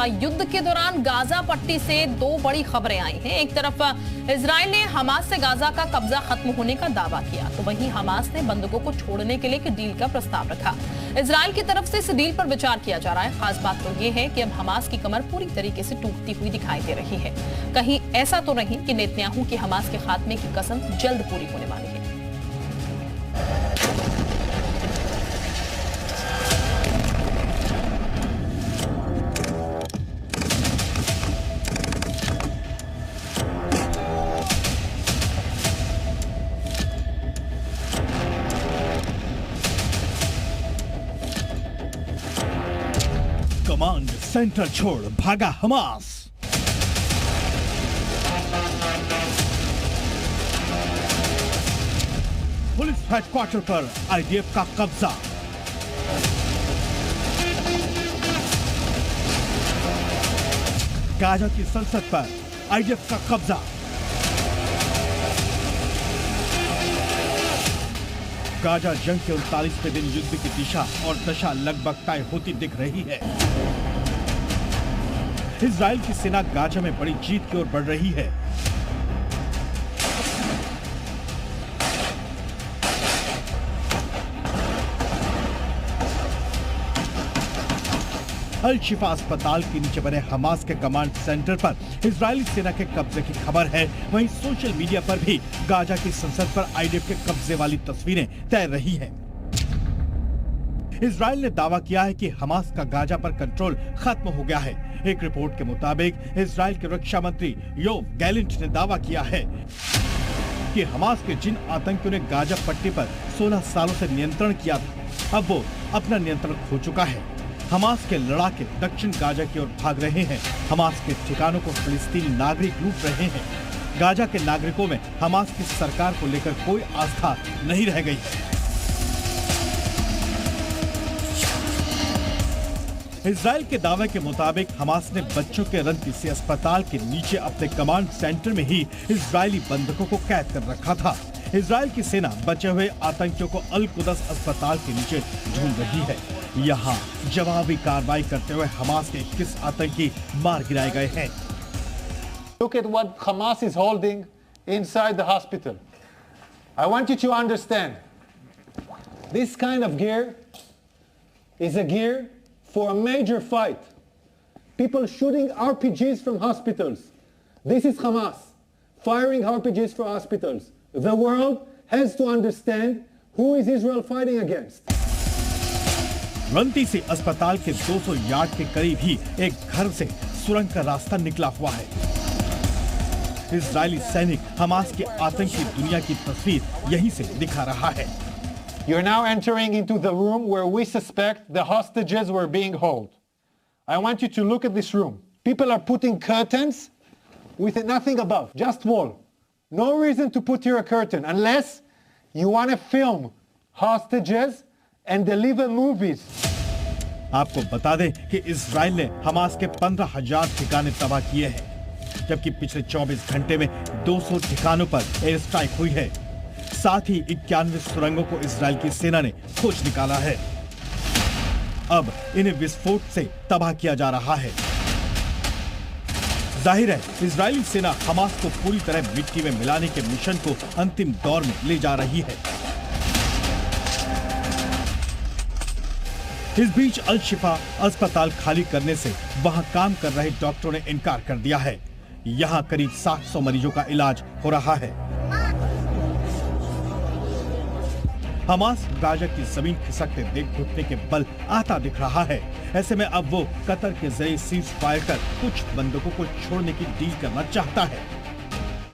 युद्ध के दौरान गाजा पट्टी से दो बड़ी खबरें आई हैं। एक तरफ इजराइल ने हमास से गाजा का कब्जा खत्म होने का दावा किया, तो वहीं हमास ने बंधकों को छोड़ने के लिए एक डील का प्रस्ताव रखा। इजराइल की तरफ से इस डील पर विचार किया जा रहा है। खास बात तो ये है कि अब हमास की कमर पूरी तरीके से टूटती हुई दिखाई दे रही है। कहीं ऐसा तो नहीं कि नेतन्याहू की हमास के खात्मे की कसम जल्द पूरी होने वाली है। कमांड सेंटर छोड़ भागा हमास। पुलिस हेडक्वार्टर पर आईडीएफ का कब्जा। गाजा की संसद पर आईडीएफ का कब्जा। गाजा जंग के 39वें दिन युद्ध की दिशा और दशा लगभग तय होती दिख रही है। इजराइल की सेना गाजा में बड़ी जीत की ओर बढ़ रही है। अल शिफा अस्पताल के नीचे बने हमास के कमांड सेंटर पर इजरायली सेना के कब्जे की खबर है। वहीं सोशल मीडिया पर भी गाजा की संसद पर आईडीएफ के कब्जे वाली तस्वीरें तैर रही हैं। इजरायल ने दावा किया है कि हमास का गाजा पर कंट्रोल खत्म हो गया है। एक रिपोर्ट के मुताबिक इजरायल के रक्षा मंत्री योव गैलेंट ने दावा किया है कि हमास के जिन आतंकियों ने गाजा पट्टी पर 16 सालों से नियंत्रण किया था, अब वो अपना नियंत्रण खो चुका है। हमास के लड़ाके दक्षिण गाजा की ओर भाग रहे हैं। हमास के ठिकानों को फिलिस्तीनी नागरिक लूट रहे हैं। गाजा के नागरिकों में हमास की सरकार को लेकर कोई आस्था नहीं रह गई है। इजरायल के दावे के मुताबिक हमास ने बच्चों के रन किसी अस्पताल के नीचे अपने कमांड सेंटर में ही इजरायली बंधकों को कैद कर रखा था। इजरायल की सेना बचे हुए आतंकियों को अल कुदस अस्पताल के नीचे ढूंढ रही है। यहाँ जवाबी कार्रवाई करते हुए हमास के 21 आतंकी मार गिराए गए हैं। Look at what Hamas is holding inside the hospital. I want you to understand, this kind of gear is a gear for a major fight. People shooting RPGs from hospitals. This is Hamas firing RPGs for hospitals. The world has to understand who is Israel fighting against. रंती से अस्पताल के 200 yard के करीब ही एक घर से सुरंग का रास्ता निकला हुआ है। इजरायली सैनिक हमास के आतंकी दुनिया की तस्वीर यहीं से दिखा रहा है। You're now entering into the room where we suspect the hostages were being held. I want you to look at this room. People are putting curtains with nothing above, just wall. No reason to put here a curtain unless you want to film hostages and deliver movies. आपको बता दें कि Israel ने Hamas के 15,000 ठिकाने तबाह किए हैं, जबकि पिछले 24 घंटे में 200 ठिकानों पर एयर स्ट्राइक हुई है। साथ ही 91 सुरंगों को इजराइल की सेना ने खोज निकाला है। अब इन्हें विस्फोट से तबाह किया जा रहा है। जाहिर है इजरायली सेना हमास को पूरी तरह मिट्टी में मिलाने के मिशन को अंतिम दौर में ले जा रही है। इस बीच अल शिफा अस्पताल खाली करने से वहां काम कर रहे डॉक्टरों ने इनकार कर दिया है। यहां करीब 700 मरीजों का इलाज हो रहा है। हमास गाजा की जमीन खिसकते देख घुटने के बल आता दिख रहा है। ऐसे में अब वो कतर के जरिए सीज फायर कर कुछ बंदूकों को छोड़ने की डील करना चाहता है।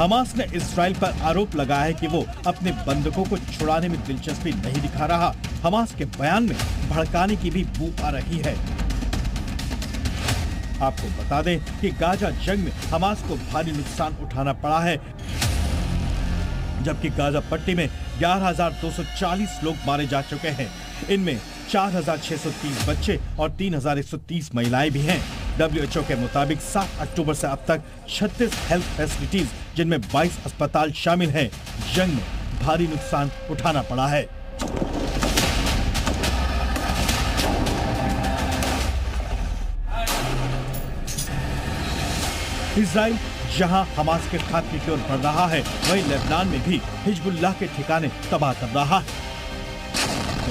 हमास ने इजराइल पर आरोप लगाया है कि वो अपने बंधकों को छुड़ाने में दिलचस्पी नहीं दिखा रहा। हमास के बयान में भड़काने की भी बू आ रही है। आपको बता दें कि गाजा जंग में हमास को भारी नुकसान उठाना पड़ा है। जबकि गाजा पट्टी में 11,240 लोग मारे जा चुके हैं। इनमें 4,630 बच्चे और 3,130 महिलाएं भी हैं। WHO के मुताबिक 7 अक्टूबर से अब तक 36 हेल्थ फैसिलिटीज जिनमें 22 अस्पताल शामिल हैं, जंग में भारी नुकसान उठाना पड़ा है। इजराइल जहां हमास के खात्मे की ओर बढ़ रहा है, वहीं लेबनान में भी हिजबुल्लाह के ठिकाने तबाह कर रहा है।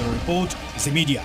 रिपोर्ट ज़ी मीडिया।